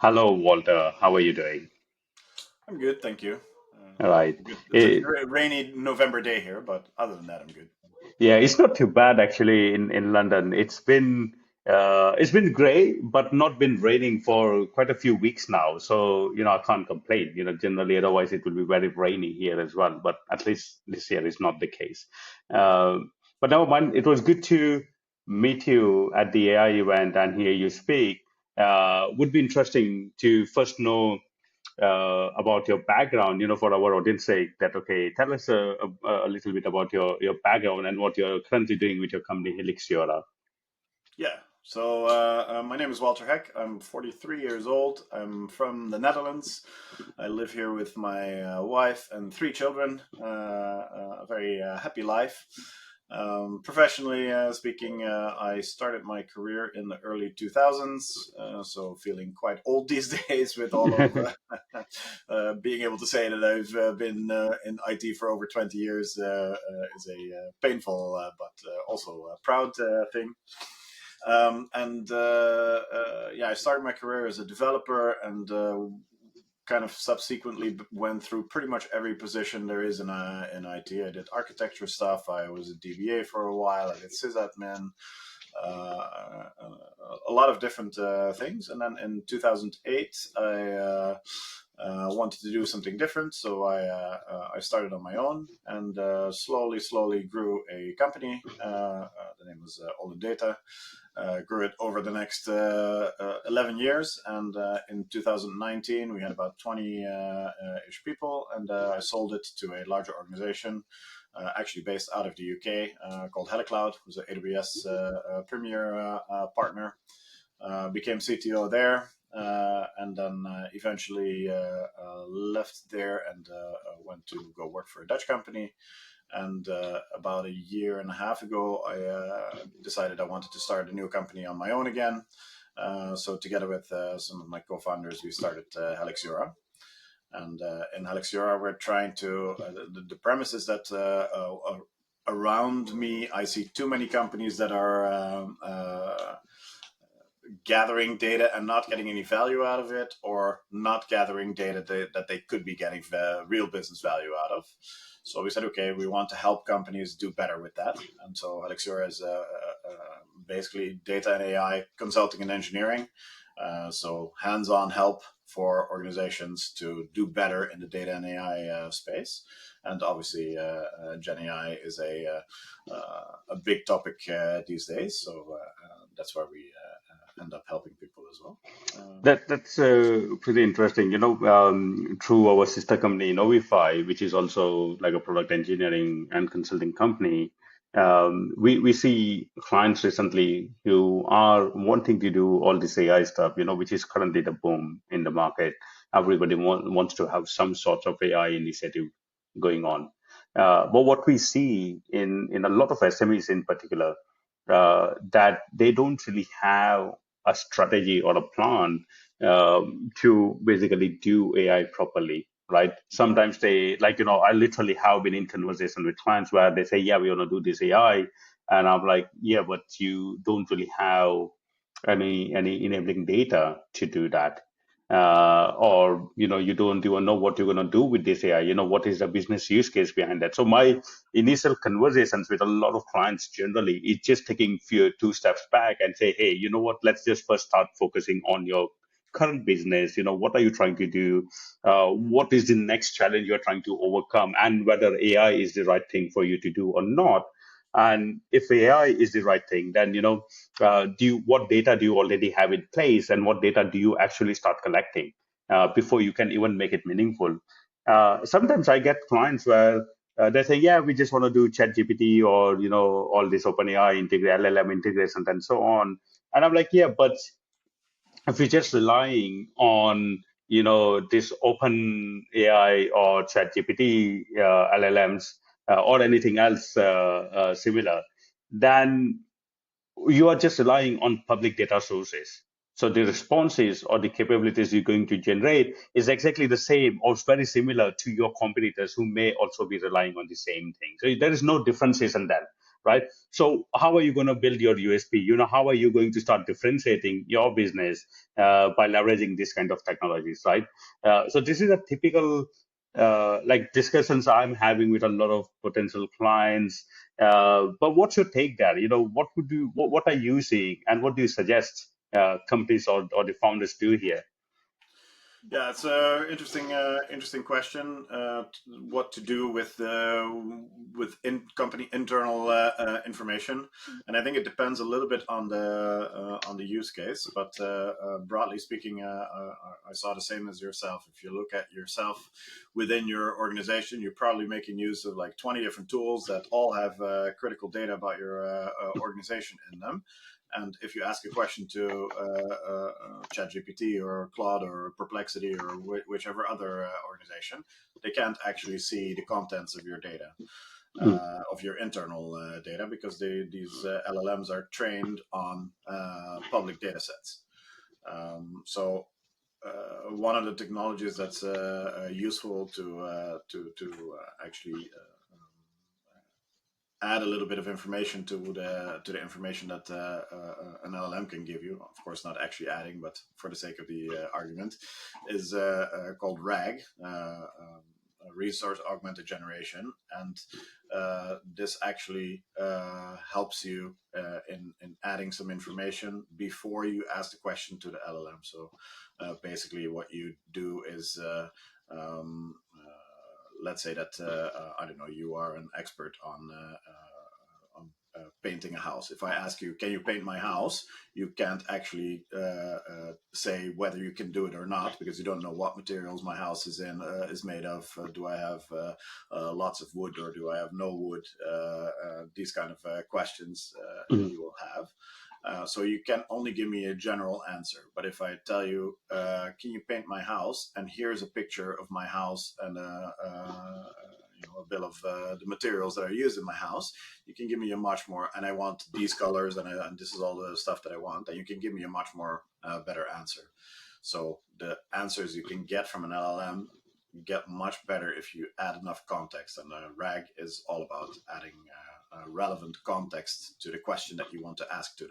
Hello, Walter. How are you doing? I'm good, thank you. All right. Good. It's a Eh, rainy November day here, but other than that, I'm good. yeah, it's not too bad actually in London. It's been gray, but not been raining for quite a few weeks now. So, I can't complain. Generally otherwise it will be very rainy here as well. But at least this year is not the case. Uh, but never mind. It was good to meet you at the AI event and hear you speak. Would be interesting to first know about your background, for our audience sake, that, okay, tell us a little bit about your background and what you're currently doing with your company, Helixiora. Yeah. So my name is Walter Heck. I'm 43 years old. I'm from the Netherlands. I live here with my wife and three children. A very happy life. Professionally speaking, I started my career in the early 2000s, so feeling quite old these days with all of being able to say that I've been in IT for over 20 years is a painful but also a proud thing. Yeah, I started my career as a developer and kind of subsequently went through pretty much every position there is in IT. I did architecture stuff. I was a DBA for a while. I did sysadmin, a lot of different things. And then in 2008, I wanted to do something different, so I started on my own and slowly grew a company. The name was All in Data. Grew it over the next 11 years, and in 2019 we had about 20-ish people, and I sold it to a larger organization, actually based out of the UK, called Helicloud, who's an AWS premier partner. Became CTO there, and then eventually left there and went to go work for a Dutch company. And about a year and a half ago, I decided I wanted to start a new company on my own again. So together with some of my co-founders, we started Helixiora. And in Helixiora, we're trying to. The premise is that around me, I see too many companies that are gathering data and not getting any value out of it, or not gathering data that they could be getting real business value out of. So we said, okay, we want to help companies do better with that. And so Elixir is basically data and AI consulting and engineering. So hands-on help for organizations to do better in the data and AI space. And obviously, Gen AI is a big topic these days. So that's where we end up helping people as well. That's pretty interesting. Through our sister company, Novify, which is also like a product engineering and consulting company, we see clients recently who are wanting to do all this AI stuff, which is currently the boom in the market. Everybody wants to have some sort of AI initiative going on. But what we see in a lot of SMEs in particular, that they don't really have a strategy or a plan to basically do AI properly, right? Sometimes they, like, I literally have been in conversation with clients where they say, yeah, we want to do this AI. And I'm like, yeah, but you don't really have any enabling data to do that. Or you don't even know what you're going to do with this AI. What is the business use case behind that? So my initial conversations with a lot of clients generally is just taking two steps back and say, hey, you know what? Let's just first start focusing on your current business. What are you trying to do? What is the next challenge you're trying to overcome, and whether AI is the right thing for you to do or not. And if AI is the right thing, then what data do you already have in place, and what data do you actually start collecting before you can even make it meaningful? Sometimes I get clients where they say, yeah, we just want to do chat GPT, or all this OpenAI LLM integrations and so on. And I'm like, yeah, but if you're just relying on this open AI or chat GPT LLMs, or anything else similar, then you are just relying on public data sources. So the responses or the capabilities you're going to generate is exactly the same or very similar to your competitors who may also be relying on the same thing. So there is no differentiation there. right? So how are you going to build your USP? How are you going to start differentiating your business by leveraging this kind of technologies, right? So this is a typical like discussions I'm having with a lot of potential clients. But what's your take there? What are you seeing, and what do you suggest companies or the founders do here? Yeah, it's a interesting question. What to do with company internal information, and I think it depends a little bit on the use case. But broadly speaking, I saw the same as yourself. If you look at yourself within your organization, you're probably making use of like 20 different tools that all have critical data about your organization in them. And if you ask a question to ChatGPT or Claude or Perplexity or whichever other organization, they can't actually see the contents of your data, Mm, of your internal data, because these LLMs are trained on public data sets. One of the technologies that's useful to actually add a little bit of information to the information that an LLM can give you. Of course, not actually adding, but for the sake of the argument, is called RAG, Resource Augmented Generation, and this actually helps you in adding some information before you ask the question to the LLM. So basically, what you do is let's say that I don't know, you are an expert on painting a house. If I ask you, can you paint my house? You can't actually say whether you can do it or not, because you don't know what materials my house is made of. Do I have lots of wood, or do I have no wood? These kind of questions mm, you will have. So you can only give me a general answer. But if I tell you, can you paint my house? And here's a picture of my house and a bill of the materials that are used in my house, you can give me a much more, and I want these colors, and this is all the stuff that I want, and you can give me a much more better answer. So the answers you can get from an LLM get much better if you add enough context. And RAG is all about adding relevant context to the question that you want to ask to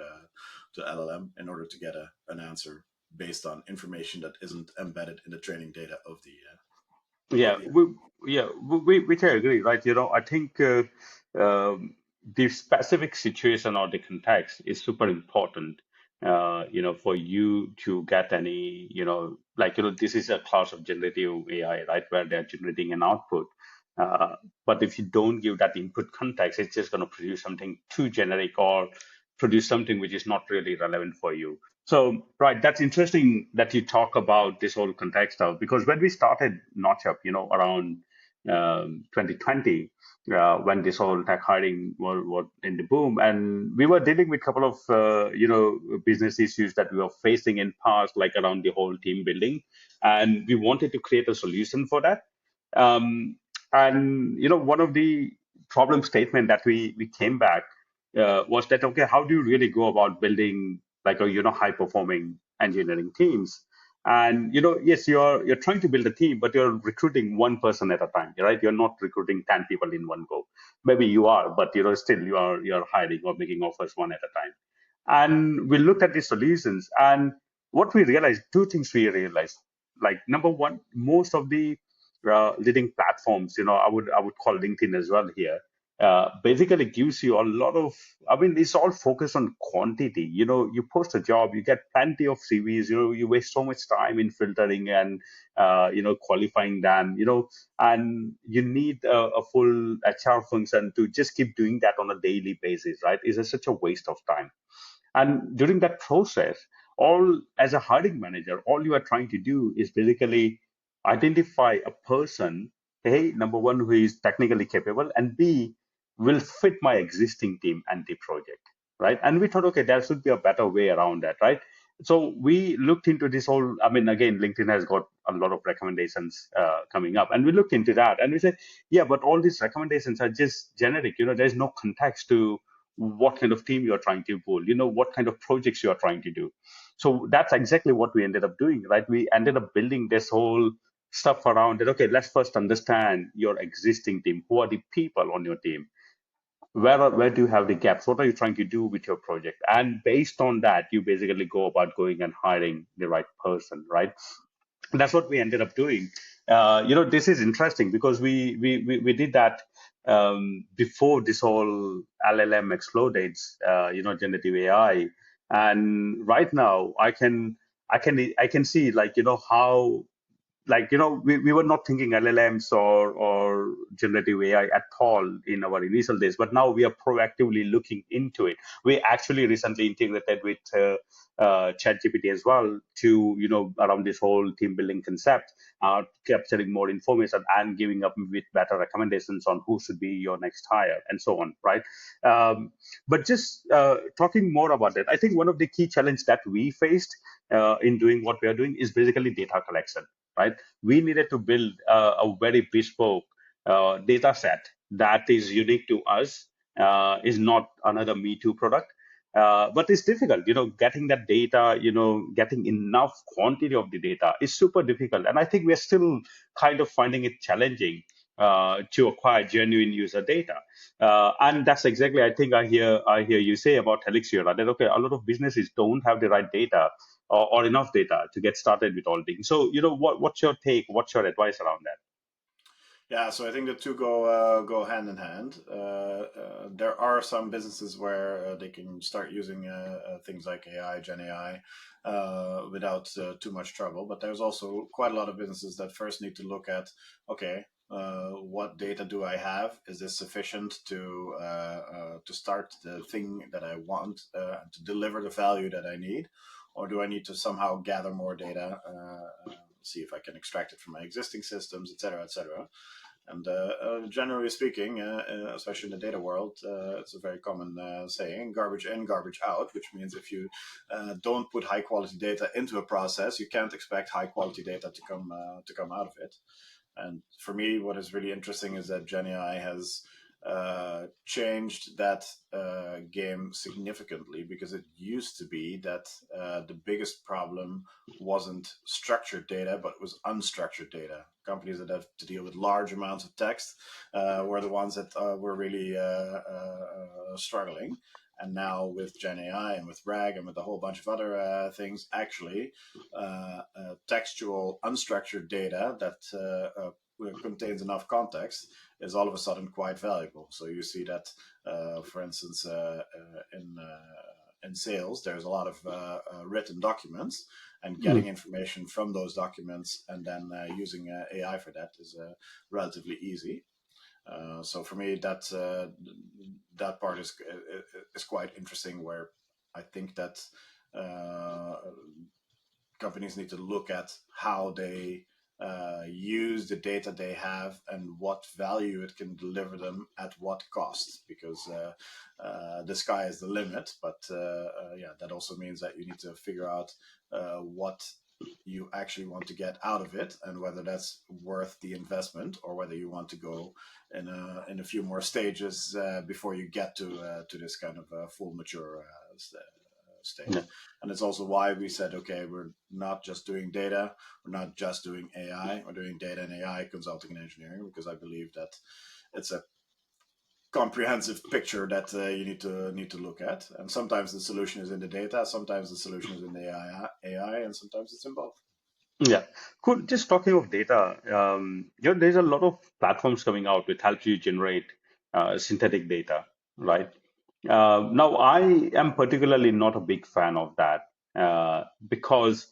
LLM in order to get an answer based on information that isn't embedded in the training data of yeah, the. which I agree, right? I think the specific situation or the context is super important. For you to get any, this is a class of generative AI, right, where they're generating an output. Uh, but if you don't give that input context, it's just going to produce something too generic or produce something which is not really relevant for you. So, right, that's interesting that you talk about this whole context of, because when we started Notchup, around 2020, when this whole tech hiring was in the boom, and we were dealing with a couple of business issues that we were facing in past, like around the whole team building, and we wanted to create a solution for that. Um, and one of the problem statement that we came back was that, okay, how do you really go about building like a high performing engineering teams? And yes, you're trying to build a team, but you're recruiting one person at a time, right? You're not recruiting 10 people in one go. Maybe you are, but still you're hiring or making offers one at a time. And we looked at the solutions, and what we realized, two things we realized. Like, number one, most of the leading platforms, I would call LinkedIn as well here, basically gives you a lot of, I mean, it's all focused on quantity. You post a job, you get plenty of CVs, you waste so much time in filtering and, qualifying them, and you need a full HR function to just keep doing that on a daily basis, right? It's such a waste of time. And during that process, all as a hiring manager, all you are trying to do is basically identify a person, hey, number one, who is technically capable, and B, will fit my existing team and the project, right? And we thought, okay, there should be a better way around that, right? So we looked into this whole, I mean, again, LinkedIn has got a lot of recommendations coming up. And we looked into that and we said, yeah, but all these recommendations are just generic. There's no context to what kind of team you're trying to build, what kind of projects you're trying to do. So that's exactly what we ended up doing, right? We ended up building this whole stuff around it. Okay, let's first understand your existing team. Who are the people on your team? where do you have the gaps? What are you trying to do with your project? And based on that, you basically go about going and hiring the right person, right? That's what we ended up doing. This is interesting because we did that before this whole LLM exploded, generative AI. And right now I can see, like, how, like, we were not thinking LLMs or generative AI at all in our initial days, but now we are proactively looking into it. We actually recently integrated with ChatGPT as well to, around this whole team building concept, capturing more information and giving up with better recommendations on who should be your next hire and so on, right? But just talking more about it, I think one of the key challenges that we faced in doing what we are doing is basically data collection, right? We needed to build a very bespoke data set that is unique to us, is not another Me Too product. But it's difficult, getting that data, getting enough quantity of the data is super difficult. And I think we're still kind of finding it challenging to acquire genuine user data. And that's exactly, I think I hear you say about Helixiora, that, okay, a lot of businesses don't have the right data or enough data to get started with all things. So, what's your take? What's your advice around that? Yeah, so I think the two go hand in hand. There are some businesses where they can start using things like AI, Gen AI, without too much trouble. But there's also quite a lot of businesses that first need to look at, okay, what data do I have? Is this sufficient to start the thing that I want, to deliver the value that I need, or do I need to somehow gather more data? See if I can extract it from my existing systems, et cetera, et cetera. And generally speaking, especially in the data world, it's a very common saying: garbage in, garbage out. Which means if you don't put high quality data into a process, you can't expect high quality data to come out of it. And for me, what is really interesting is that GenAI has changed that game significantly, because it used to be that the biggest problem wasn't structured data, but it was unstructured data. Companies that have to deal with large amounts of text were the ones that were really struggling. And now with Gen AI and with RAG and with a whole bunch of other things, actually, textual, unstructured data that contains enough context is all of a sudden quite valuable. So you see that, for instance, in sales, there's a lot of written documents, and getting Mm. information from those documents and then using AI for that is relatively easy. So for me, that part is quite interesting. Where I think that uh, companies need to look at how they use the data they have and what value it can deliver them at what cost, because the sky is the limit. But yeah, that also means that you need to figure out what you actually want to get out of it, and whether that's worth the investment, or whether you want to go in a few more stages before you get to this kind of full mature state. Yeah. And it's also why we said, okay, we're not just doing data, we're not just doing AI, we're doing data and AI consulting and engineering, because I believe that it's a comprehensive picture that you need to look at. And sometimes the solution is in the data, sometimes the solution is in the AI, and sometimes it's in both. Yeah, cool. Just talking of data, there's a lot of platforms coming out which help you generate synthetic data, right? Now, I am particularly not a big fan of that because,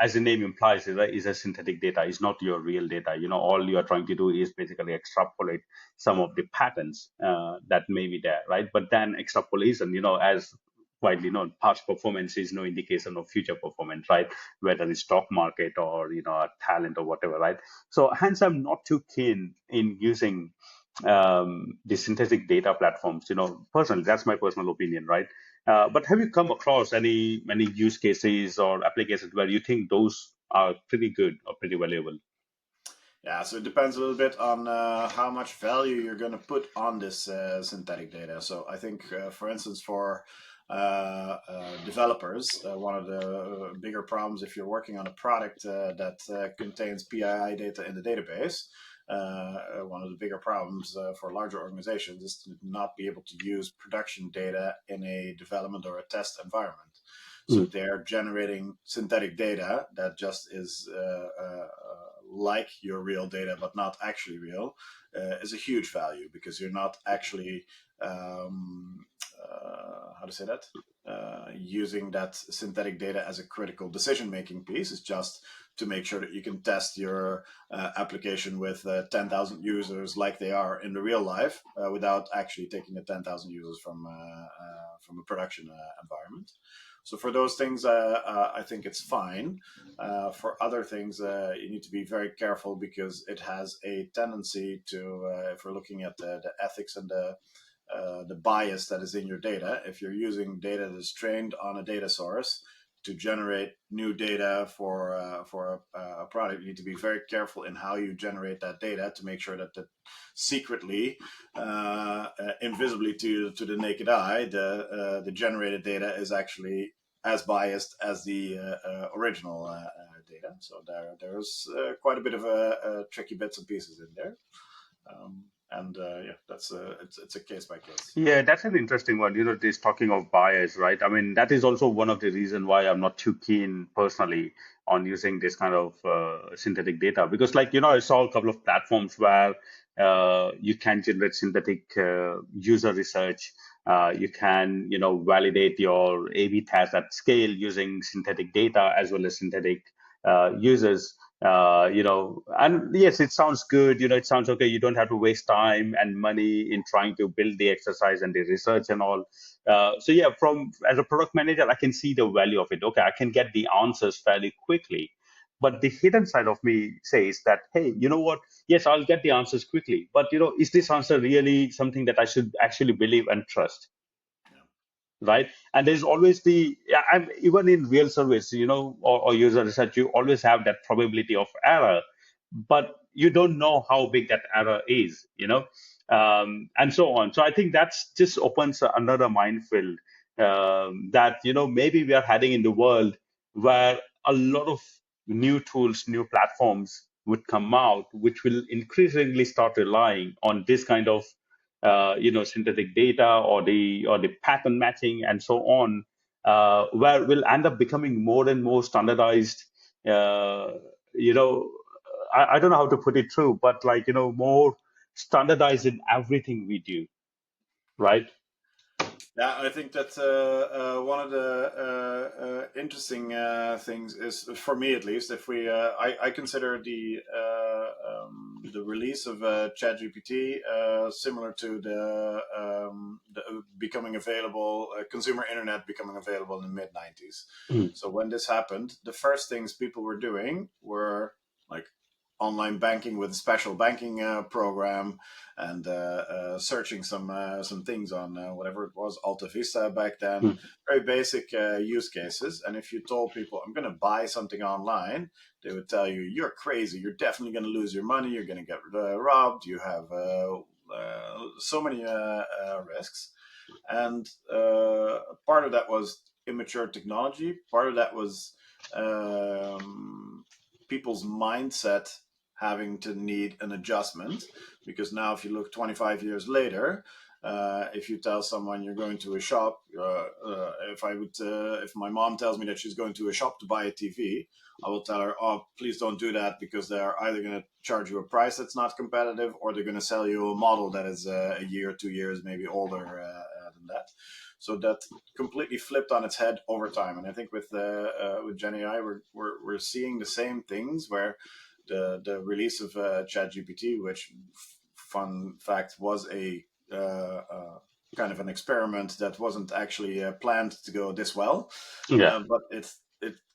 as the name implies, is a synthetic data. It's not your real data. All you are trying to do is basically extrapolate some of the patterns that may be there, right? But then extrapolation, as widely known, past performance is no indication of future performance, right? Whether it's stock market or, a talent or whatever, right? So hence, I'm not too keen in using the synthetic data platforms. Personally, that's my personal opinion, right? But have you come across any use cases or applications where you think those are pretty good or pretty valuable? Yeah, so it depends a little bit on how much value you're going to put on this synthetic data. So I think, for instance, for developers, one of the bigger problems if you're working on a product that contains PII data in the database, one of the bigger problems for larger organizations is to not be able to use production data in a development or a test environment. So they're generating synthetic data that just is like your real data, but not actually real, is a huge value, because you're not actually, how to say that? Using that synthetic data as a critical decision-making piece. Is just to make sure that you can test your application with 10,000 users like they are in the real life, without actually taking the 10,000 users from a production environment. So for those things, I think it's fine. For other things, you need to be very careful, because it has a tendency to, if we're looking at the ethics and the bias that is in your data, if you're using data that is trained on a data source to generate new data for a product, you need to be very careful in how you generate that data, to make sure that secretly, invisibly to the naked eye, the generated data is actually as biased as the original data. So there's quite a bit of tricky bits and pieces in there. And yeah, it's a case by case. Yeah, that's an interesting one. This talking of bias, right? I mean, that is also one of the reason why I'm not too keen personally on using this kind of synthetic data, because, like, I saw a couple of platforms where you can generate synthetic user research. You can, validate your A/B test at scale using synthetic data as well as synthetic users. And yes, it sounds good. It sounds okay. You don't have to waste time and money in trying to build the exercise and the research and all. So yeah, from as a product manager, I can see the value of it. Okay, I can get the answers fairly quickly. But the hidden side of me says that, hey, you know what? Yes, I'll get the answers quickly. But is this answer really something that I should actually believe and trust? Right? And there's always yeah, even in real service, or user research, you always have that probability of error, but you don't know how big that error is, and so on. So I think that's just opens another minefield, that, maybe we are heading in the world where a lot of new tools, new platforms would come out, which will increasingly start relying on this kind of synthetic data, or the pattern matching and so on, where will end up becoming more and more standardized. Uh, you know, I don't know how to put it through, but, like, more standardized in everything we do, right? Yeah, I think that one of the interesting things is, for me at least, if I consider the release of ChatGPT similar to the becoming available, consumer internet becoming available in the mid '90s. Mm, So when this happened, the first things people were doing were like online banking with a special banking program, and searching some things on whatever it was, Alta Vista back then. mm, Very basic use cases. And if you told people, I'm going to buy something online, they would tell you, you're crazy. You're definitely going to lose your money. You're going to get robbed. You have so many risks. And part of that was immature technology. Part of that was people's mindset having to need an adjustment, because now if you look 25 years later, if you tell someone you're going to a shop, if my mom tells me that she's going to a shop to buy a TV, I will tell her, oh, please don't do that, because they're either going to charge you a price that's not competitive, or they're going to sell you a model that is a year, 2 years, maybe older than that. So that completely flipped on its head over time. And I think with Gen AI, we're seeing the same things, where the release of ChatGPT, which, fun fact, was a kind of an experiment that wasn't actually planned to go this well, yeah. but it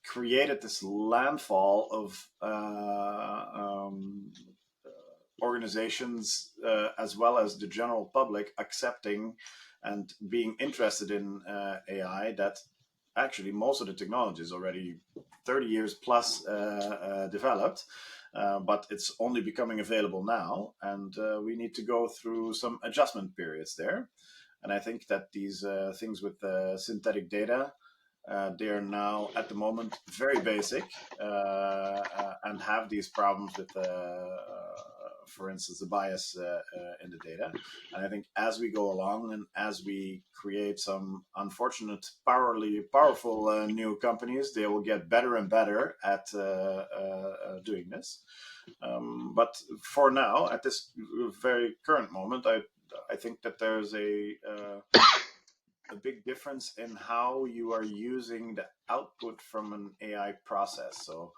created this landfall of organizations, as well as the general public, accepting and being interested in AI, that actually most of the technology is already 30 years plus developed, but it's only becoming available now, and we need to go through some adjustment periods there. And I think that these things with synthetic data, they are now at the moment very basic, and have these problems with for instance, the bias in the data. And I think as we go along and as we create some unfortunate, powerful new companies, they will get better and better at doing this. But for now, at this very current moment, I think that there's a big difference in how you are using the output from an AI process. So,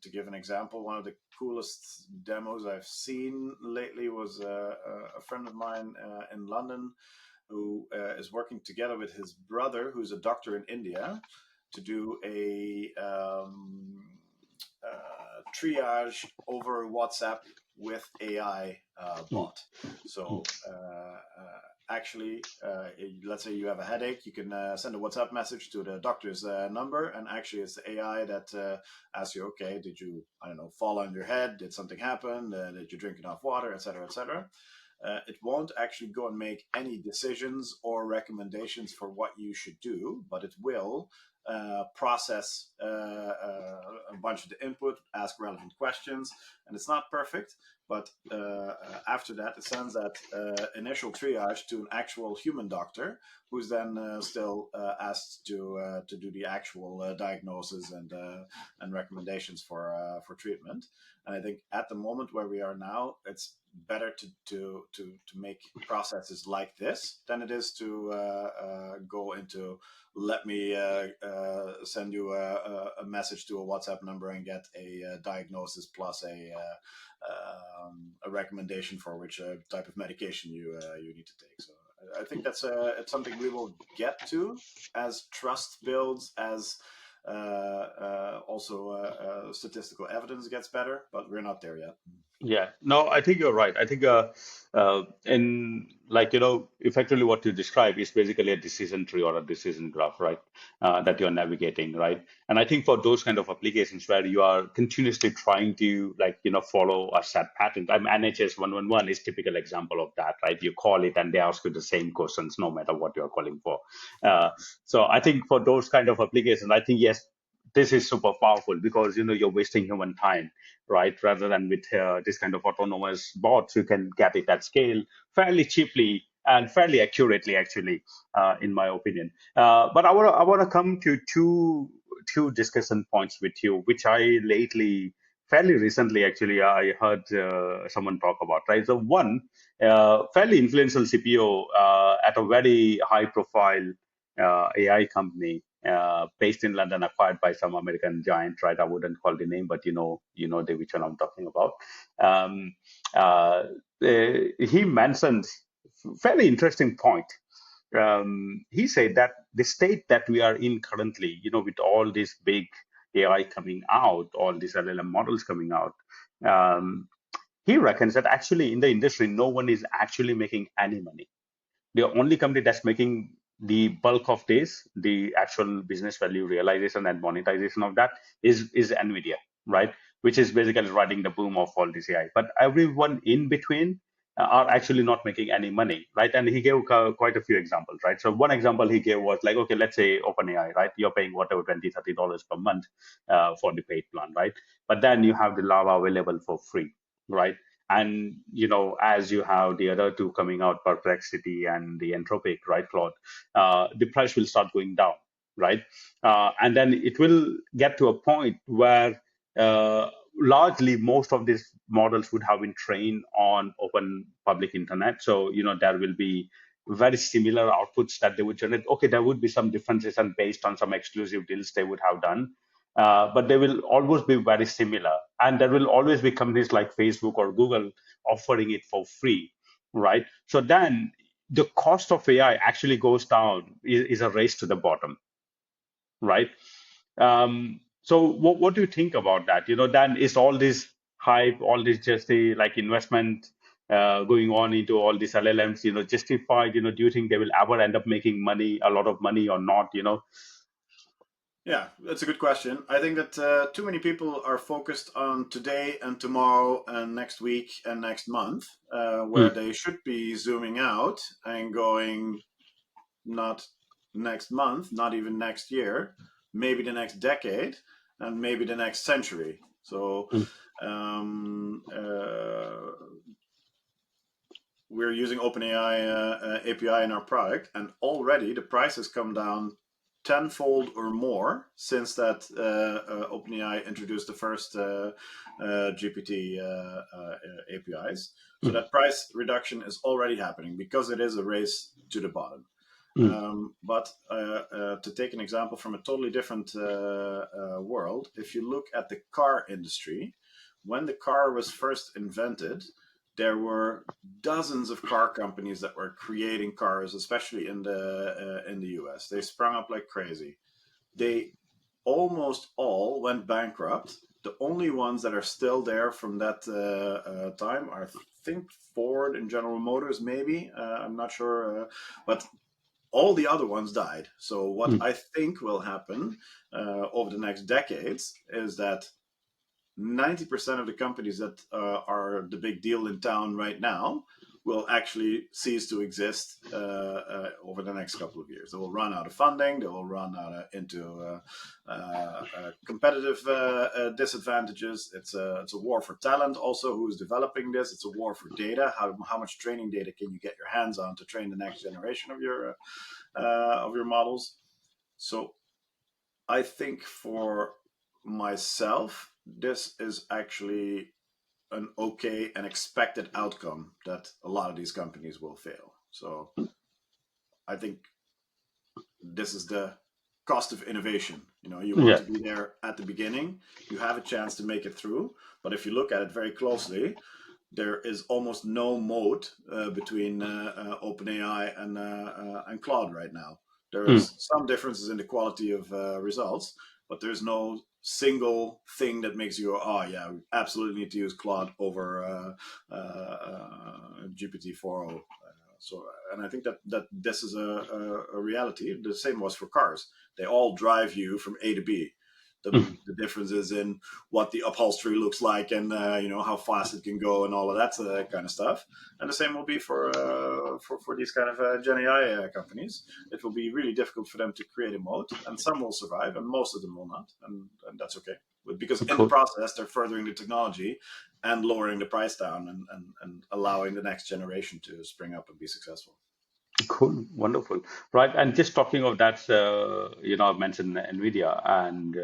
to give an example, one of the coolest demos I've seen lately was a friend of mine in London who is working together with his brother, who's a doctor in India, to do a triage over WhatsApp with AI bot. So actually, let's say you have a headache, you can send a WhatsApp message to the doctor's number, and actually it's the AI that asks you, okay, did you, I don't know, fall on your head? Did something happen? Did you drink enough water, etc., etc.? It won't actually go and make any decisions or recommendations for what you should do, but it will process a bunch of the input, ask relevant questions, and it's not perfect. But after that, it sends that initial triage to an actual human doctor, who's then still asked to do the actual diagnosis and recommendations for treatment. And I think at the moment where we are now, it's better to make processes like this than it is to go into, let me send you a message to a WhatsApp number and get a diagnosis plus a recommendation for which type of medication you need to take. So I think that's it's something we will get to as trust builds, as also statistical evidence gets better, but we're not there yet. Yeah, no, I think you're right. I think, in like, effectively what you describe is basically a decision tree or a decision graph, right? That you're navigating, right? And I think for those kind of applications where you are continuously trying to, like, follow a set pattern, NHS 111 is typical example of that, right? You call it and they ask you the same questions no matter what you're calling for. Uh, so I think for those kind of applications, I think yes, this is super powerful because you're wasting human time, right? Rather than with this kind of autonomous bots, you can get it at scale fairly cheaply and fairly accurately, actually, in my opinion. But I want to come to two discussion points with you, which I lately, fairly recently, actually, I heard someone talk about, right? So one, fairly influential CPO at a very high profile AI company based in London, acquired by some American giant, right? I wouldn't call the name, but which one I'm talking about. Um, uh, he mentioned fairly interesting point. He said that the state that we are in currently, with all these big AI coming out, all these LLM models coming out, um, he reckons that actually in the industry, no one is actually making any money. The only company that's making the bulk of this, the actual business value realization and monetization of that is Nvidia, right? Which is basically riding the boom of all this AI. But everyone in between are actually not making any money, right? And he gave quite a few examples, right? So one example he gave was like, okay, let's say OpenAI, right? You're paying whatever $20-30 per month for the paid plan, right? But then you have the Lava available for free, right? And as you have the other two coming out, Perplexity and the Anthropic, right, Claude, the price will start going down, right? And then it will get to a point where largely most of these models would have been trained on open public internet. So there will be very similar outputs that they would generate. Okay, there would be some differences and based on some exclusive deals they would have done, but they will always be very similar. And there will always be companies like Facebook or Google offering it for free, right? So then the cost of AI actually goes down, is a race to the bottom, right? So what do you think about that? Then is all this hype, all this just the like investment going on into all these LLMs, justified? Do you think they will ever end up making money, a lot of money or not? Yeah, that's a good question. I think that too many people are focused on today and tomorrow and next week and next month, where Mm, they should be zooming out and going, not next month, not even next year, maybe the next decade, and maybe the next century. So mm, we're using OpenAI API in our product, and already the price has come down tenfold or more since that OpenAI introduced the first GPT APIs. So mm, that price reduction is already happening because it is a race to the bottom. mm, But to take an example from a totally different world, if you look at the car industry, when the car was first invented, there were dozens of car companies that were creating cars, especially in the US. They sprung up like crazy. They almost all went bankrupt. The only ones that are still there from that time are, I think, Ford and General Motors, maybe. I'm not sure, but all the other ones died. So what mm, I think will happen over the next decades is that 90% of the companies that are the big deal in town right now will actually cease to exist over the next couple of years. They will run out of funding. They will run out into competitive disadvantages. It's a war for talent. Also, who is developing this? It's a war for data. How much training data can you get your hands on to train the next generation of your models? So I think for myself, this is actually an okay and expected outcome that a lot of these companies will fail. So I think this is the cost of innovation. You know, you want yeah, to be there at the beginning, you have a chance to make it through. But if you look at it very closely, there is almost no moat between OpenAI and Claude right now. There mm, is some differences in the quality of results, but there's no single thing that makes you go, oh yeah, we absolutely need to use Claude over GPT-4o. So, and I think that this is a reality. The same was for cars. They all drive you from A to B. mm. The differences in what the upholstery looks like and how fast it can go and all of that kind of stuff. And the same will be for these kind of Gen AI companies. It will be really difficult for them to create a moat, and some will survive, and most of them will not, and that's okay. But because in the Cool. process, they're furthering the technology and lowering the price down and allowing the next generation to spring up and be successful. Cool, wonderful, right? And just talking of that, I've mentioned Nvidia, and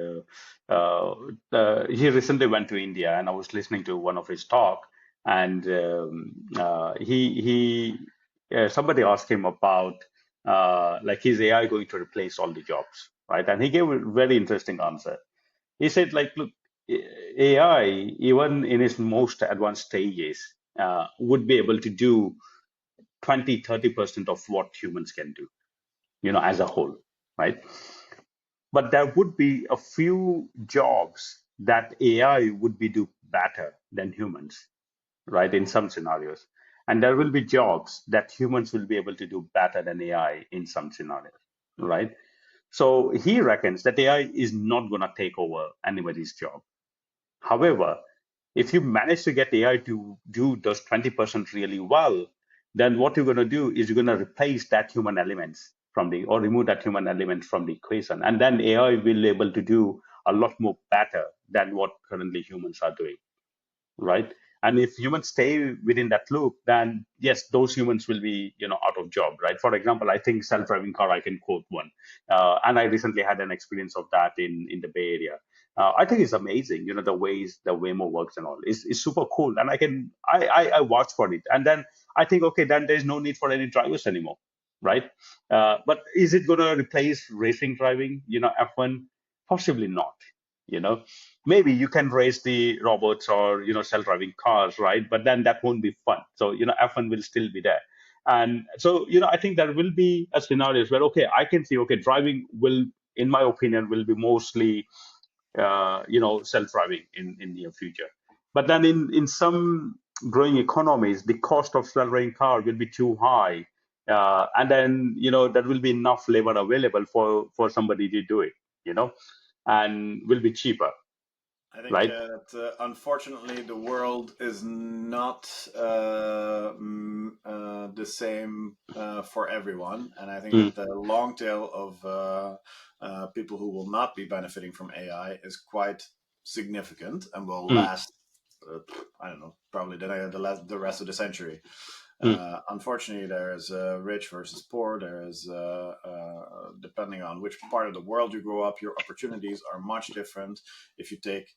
he recently went to India, and I was listening to one of his talk, and somebody asked him about like, is AI going to replace all the jobs, right? And he gave a very interesting answer. He said, like, look, AI, even in its most advanced stages, would be able to do 20-30% of what humans can do, as a whole, right? But there would be a few jobs that AI would be do better than humans, right? In some scenarios. And there will be jobs that humans will be able to do better than AI in some scenarios, right? So he reckons that AI is not going to take over anybody's job. However, if you manage to get AI to do those 20% really well, then what you're going to do is you're going to replace that human elements or remove that human element from the equation. And then AI will be able to do a lot more better than what currently humans are doing, right? And if humans stay within that loop, then yes, those humans will be, out of job, right? For example, I think self-driving car, I can quote one, and I recently had an experience of that in the Bay Area. I think it's amazing, the ways the Waymo works and all. It's super cool, and I watch for it, and then I think, okay, then there's no need for any drivers anymore, right? But is it going to replace racing driving? F1, possibly not. You know, maybe you can race the robots or self-driving cars, right? But then that won't be fun. So F1 will still be there. And so I think there will be a scenarios where, okay, I can see, okay, driving will, in my opinion, will be mostly self-driving in near future. But then in some growing economies, the cost of self-driving car will be too high, and then there will be enough labor available for somebody to do it, and will be cheaper, I think right? that unfortunately the world is not the same for everyone, and I think Mm, that the long tail of people who will not be benefiting from AI is quite significant and will mm, last. I don't know, probably the rest of the century. Mm. Unfortunately, there's rich versus poor. There's depending on which part of the world you grow up, your opportunities are much different. If you take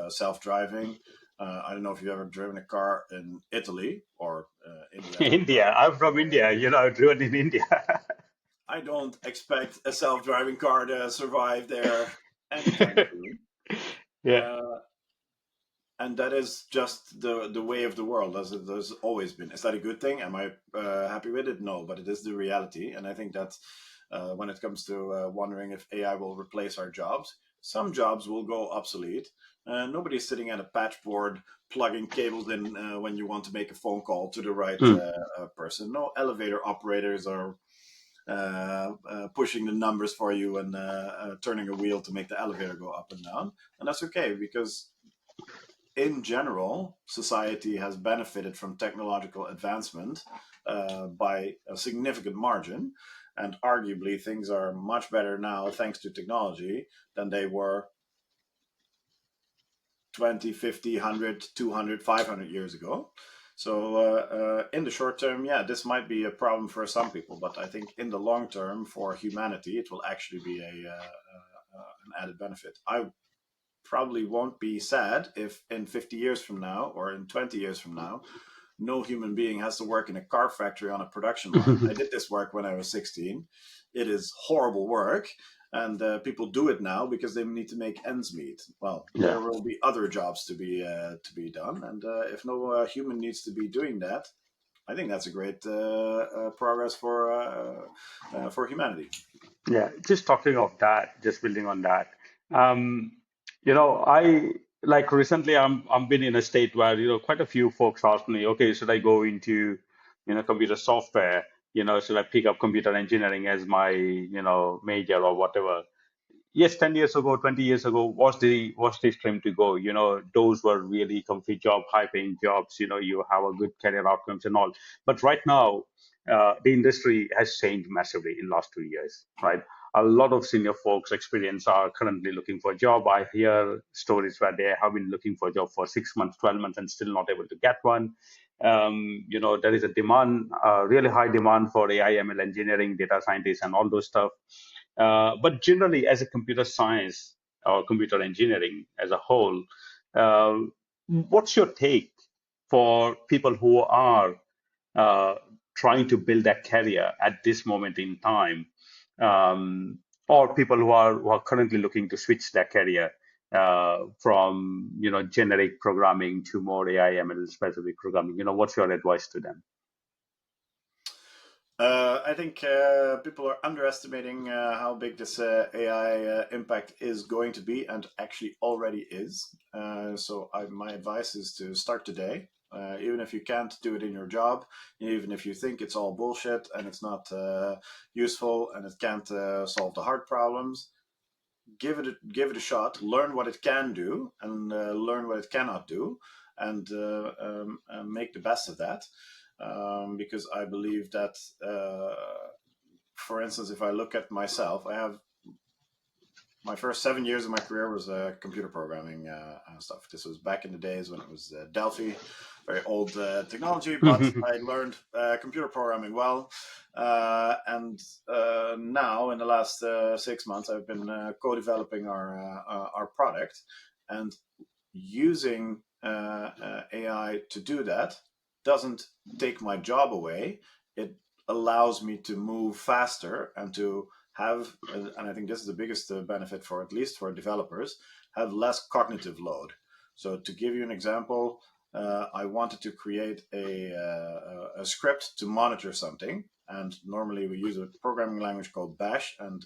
self-driving, I don't know if you've ever driven a car in Italy or India, but India. I'm from India. I've driven in India. I don't expect a self-driving car to survive there anytime soon. Yeah. Uh, and that is just the way of the world, as it has always been. Is that a good thing? Am I happy with it? No, but it is the reality. And I think that when it comes to wondering if AI will replace our jobs, some jobs will go obsolete. Nobody's sitting at a patchboard plugging cables in when you want to make a phone call to the right Mm. person. No elevator operators are pushing the numbers for you and turning a wheel to make the elevator go up and down. And that's okay, because in general, society has benefited from technological advancement by a significant margin. And arguably, things are much better now thanks to technology than they were 20, 50, 100, 200, 500 years ago. So, in the short term, yeah, this might be a problem for some people, but I think in the long term, for humanity, it will actually be an added benefit. I probably won't be sad if in 50 years from now or in 20 years from now, no human being has to work in a car factory on a production line. I did this work when I was 16. It is horrible work, and people do it now because they need to make ends meet. Well, Yeah. there will be other jobs to be done, and if no human needs to be doing that, I think that's a great progress for humanity. Yeah, just talking of that, just building on that. Um, I like recently I'm been in a state where, quite a few folks ask me, okay, should I go into, computer software? Should I pick up computer engineering as my, major or whatever? Yes, 10 years ago, 20 years ago, was the stream to go. Those were really comfy job, high paying jobs, you have a good career outcomes and all. But right now, the industry has changed massively in last 2 years, right? A lot of senior folks experience are currently looking for a job. I hear stories where they have been looking for a job for 6 months, 12 months and still not able to get one. There is a demand, really high demand for AI, ML engineering, data scientists and all those stuff. But generally, as a computer science or computer engineering as a whole, uh, what's your take for people who are uh, trying to build a career at this moment in time, or people who are currently looking to switch their career from generic programming to more AI ML specific programming? What's your advice to them? I think people are underestimating how big this AI impact is going to be, and actually already is. My advice is to start today. Even if you can't do it in your job, even if you think it's all bullshit and it's not useful and it can't solve the hard problems, give it a shot. Learn what it can do and learn what it cannot do, and make the best of that. Because I believe that, for instance, if I look at myself, I have my first 7 years of my career was computer programming stuff. This was back in the days when it was Delphi, very old technology, but I learned computer programming well. And now, in the last 6 months, I've been co-developing our product and using AI to do that doesn't take my job away. It allows me to move faster and to have, and I think this is the biggest benefit for at least for developers, have less cognitive load. So to give you an example, I wanted to create a script to monitor something. And normally we use a programming language called Bash. And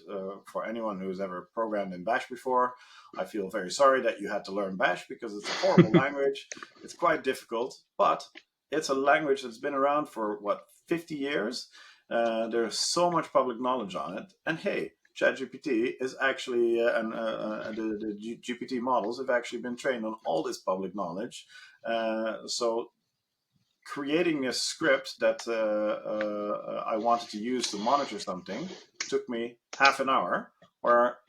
for anyone who's ever programmed in Bash before, I feel very sorry that you had to learn Bash because it's a horrible language. It's quite difficult, but it's a language that's been around for 50 years. There's so much public knowledge on it. And hey, ChatGPT is actually, the GPT models have actually been trained on all this public knowledge. So creating a script that I wanted to use to monitor something took me half an hour, or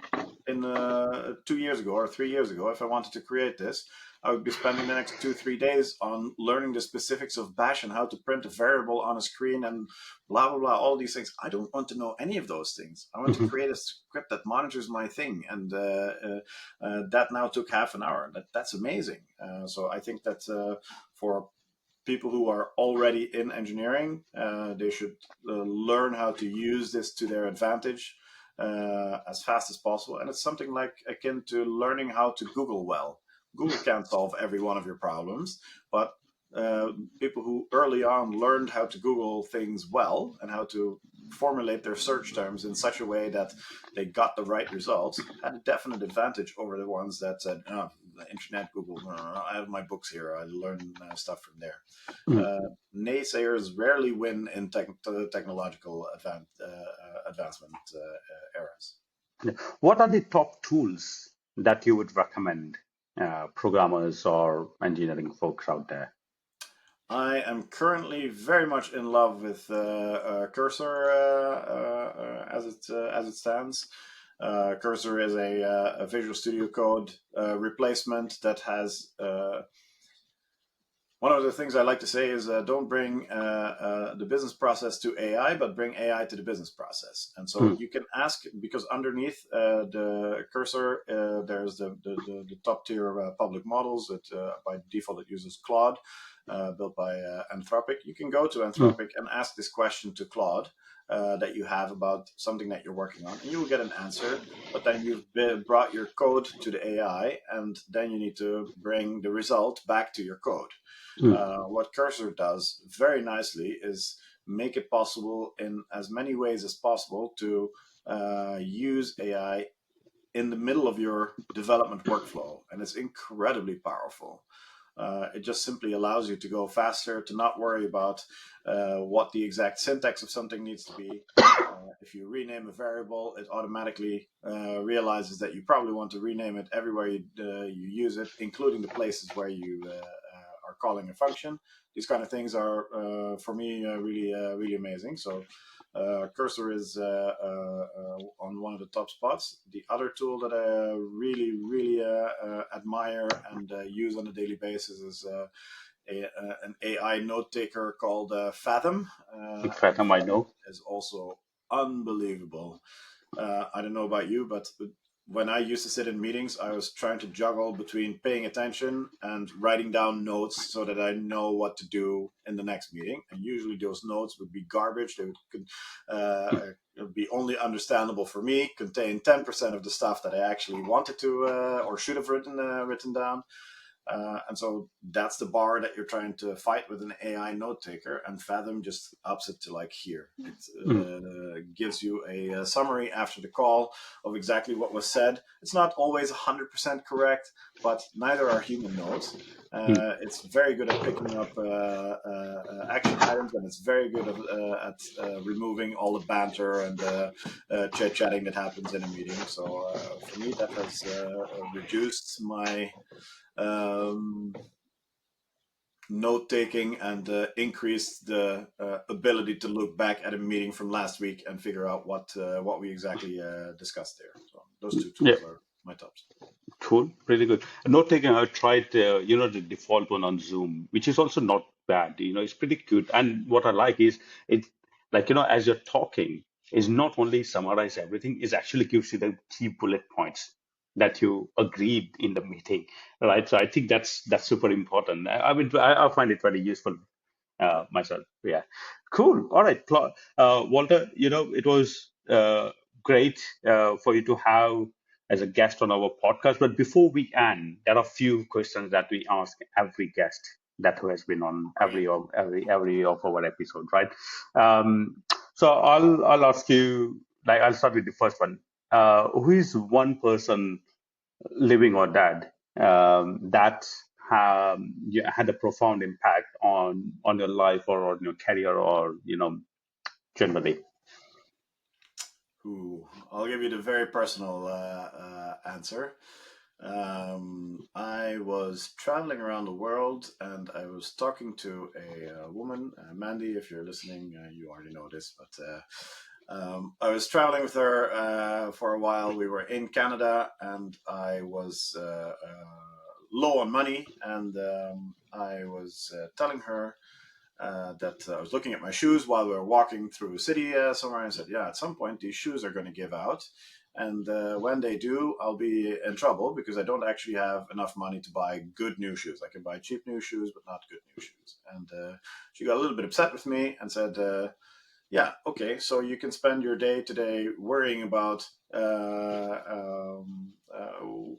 in 2 years ago or 3 years ago, if I wanted to create this, I would be spending the next 2, 3 days on learning the specifics of Bash and how to print a variable on a screen and blah, blah, blah, all these things. I don't want to know any of those things. I want to create a script that monitors my thing. And that now took half an hour. That's amazing. So I think that for people who are already in engineering, they should learn how to use this to their advantage as fast as possible. And it's something like akin to learning how to Google well. Google can't solve every one of your problems, but people who early on learned how to Google things well and how to formulate their search terms in such a way that they got the right results had a definite advantage over the ones that said, oh, the internet, Google, I have my books here, I learn stuff from there. Naysayers rarely win in technological advancement eras. What are the top tools that you would recommend programmers or engineering folks out there? I am currently very much in love with Cursor as it stands. Cursor is a Visual Studio Code replacement that has one of the things I like to say is don't bring the business process to AI, but bring AI to the business process. And so you can ask, because underneath the Cursor, there's the top tier public models that by default it uses Claude, built by Anthropic. You can go to Anthropic and ask this question to Claude that you have about something that you're working on, and you will get an answer. But then you've brought your code to the AI, and then you need to bring the result back to your code. What Cursor does very nicely is make it possible in as many ways as possible to use AI in the middle of your development workflow, and it's incredibly powerful. It just simply allows you to go faster, to not worry about what the exact syntax of something needs to be. If you rename a variable, it automatically realizes that you probably want to rename it everywhere you use it, including the places where you are calling a function. These kind of things are, for me, really amazing. So Cursor is on one of the top spots. The other tool that I really admire and use on a daily basis is an AI note taker called Fathom. Fathom, I know. Is also unbelievable. I don't know about you, but when I used to sit in meetings, I was trying to juggle between paying attention and writing down notes so that I know what to do in the next meeting. And usually those notes would be garbage. They would be only understandable for me, contain 10% of the stuff that I actually wanted to or should have written down. And so that's the bar that you're trying to fight with an AI note taker, and Fathom just ups it to like here. It gives you a summary after the call of exactly what was said. It's not always 100% correct, but neither are human notes. It's very good at picking up action items, and it's very good at removing all the banter and chit-chatting that happens in a meeting. So for me, that has reduced my note taking and increase the ability to look back at a meeting from last week and figure out what we exactly discussed there. So those two tools are my tops. Cool, really good. Note taking, I tried, the default one on Zoom, which is also not bad. It's pretty good. And what I like is it's like, as you're talking, is not only summarize everything, it actually gives you the key bullet points that you agreed in the meeting, right? So I think that's super important. I find it very useful myself. Yeah. Cool. All right. Walter, it was great for you to have as a guest on our podcast. But before we end, there are a few questions that we ask every guest that who has been on every of our episode, right? So I'll ask you, like, I'll start with the first one. Who is one person, living or dead, that had a profound impact on your life or on your career or generally? Ooh, I'll give you the very personal answer. I was traveling around the world and I was talking to a woman, Mandy. If you're listening, you already know this, but I was traveling with her for a while. We were in Canada, and I was low on money, and I was telling her that I was looking at my shoes while we were walking through a city somewhere, and I said, "Yeah, at some point these shoes are going to give out, and when they do, I'll be in trouble because I don't actually have enough money to buy good new shoes. I can buy cheap new shoes, but not good new shoes." And she got a little bit upset with me and said, "Yeah, okay, so you can spend your day today worrying about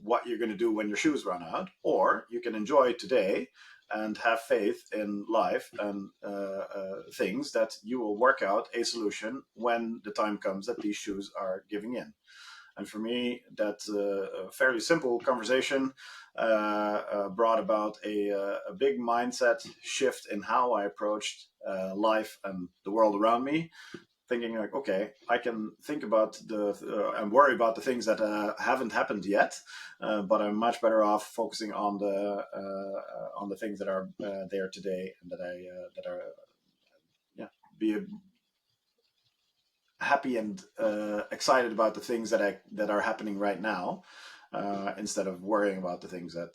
what you're going to do when your shoes run out, or you can enjoy today and have faith in life and things that you will work out a solution when the time comes that these shoes are giving in." And for me, that fairly simple conversation brought about a big mindset shift in how I approached life and the world around me. Thinking like, okay, I can think about and worry about the things that haven't happened yet, but I'm much better off focusing on the things that are there today and that are yeah be happy and excited about the things that are happening right now, instead of worrying about the things that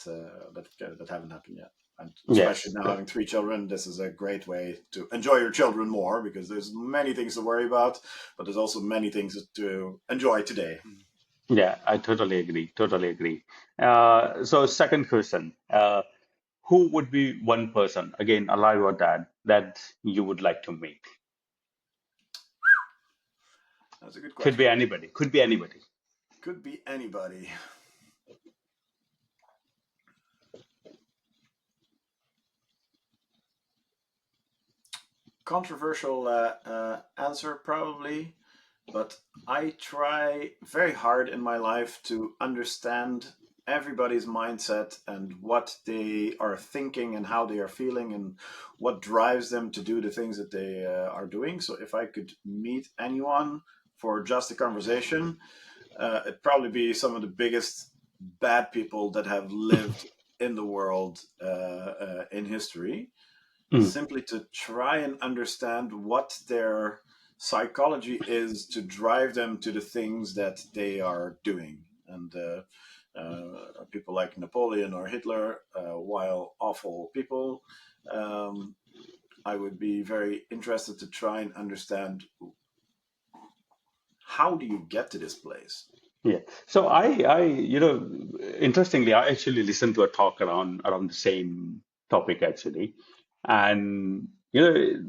haven't happened yet. And especially Yes, now correct. having three children, this is a great way to enjoy your children more because there's many things to worry about, but there's also many things to enjoy today. Yeah, I totally agree. Totally agree. So second question, who would be one person, again, alive or dead, that you would like to meet? That's a good Could be question. anybody. Could be anybody. Could be anybody. Controversial answer, probably, but I try very hard in my life to understand everybody's mindset and what they are thinking and how they are feeling and what drives them to do the things that they are doing. So if I could meet anyone for just a conversation, it'd probably be some of the biggest bad people that have lived in the world in history, Mm, simply to try and understand what their psychology is to drive them to the things that they are doing. And people like Napoleon or Hitler, while awful people, um, I would be very interested to try and understand, how do you get to this place? yeah. So interestingly, I actually listened to a talk around the same topic actually, and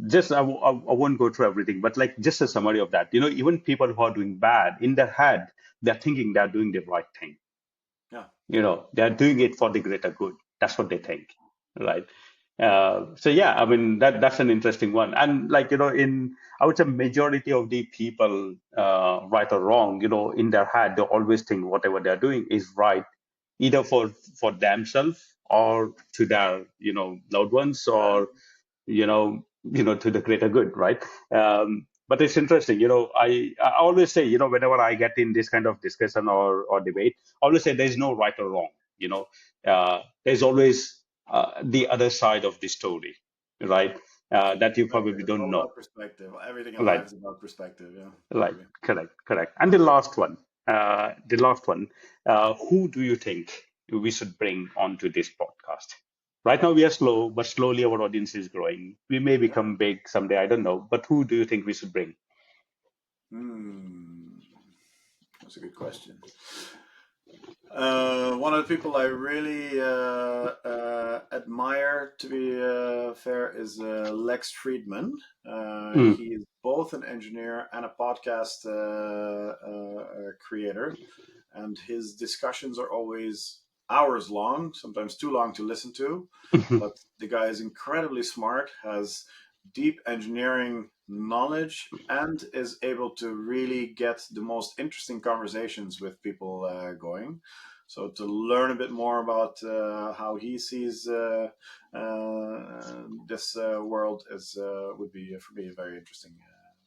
just I won't go through everything, but like just a summary of that. Even people who are doing bad in their head, they're thinking they're doing the right thing. Yeah, They're doing it for the greater good. That's what they think, right? So yeah, I mean that's an interesting one. And like in I would say majority of the people, right or wrong, in their head they always think whatever they're doing is right, either for themselves or to their loved ones, yeah, or to the greater good, right? But it's interesting, I always say, whenever I get in this kind of discussion or debate, I always say there's no right or wrong. There's always the other side of the story, right? That you probably perspective. don't All know, about perspective. Everything in life right? is about perspective. Yeah, Right, totally. correct, correct. And the last one, who do you think we should bring onto this podcast? Right now we are slow, but slowly our audience is growing. We may Yeah. become big someday, I don't know. But who do you think we should bring? Hmm. That's a good question. One of the people I really admire, to be fair, is Lex Friedman. Mm, He is both an engineer and a podcast creator, and his discussions are always hours long, sometimes too long to listen to. But the guy is incredibly smart, has deep engineering knowledge, and is able to really get the most interesting conversations with people going. So to learn a bit more about how he sees this world is would be for me a very interesting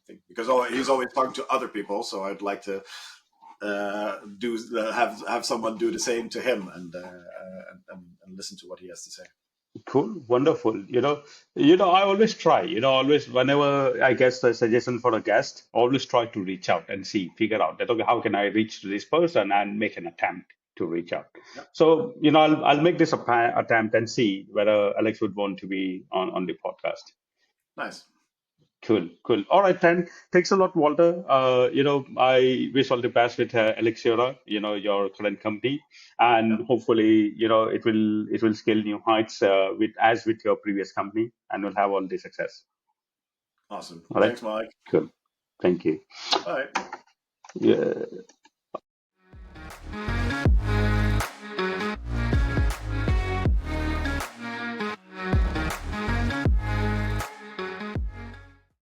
thing, because he's always talking to other people. So I'd like to do have someone do the same to him, and listen to what he has to say. cool, wonderful. I always try. Always whenever I get a suggestion for a guest, always try to reach out and figure out that okay, how can I reach to this person and make an attempt to reach out. Yeah. So, I'll make this attempt and see whether Alex would want to be on the podcast. Nice. Cool, cool. All right, then. Thanks a lot, Walter. I wish all the best with Helixiora, your current company, Yeah. and hopefully, it will scale new heights with your previous company, and will have all the success. Awesome. All right, Thanks, Mike. cool. Thank you. Bye. Yeah.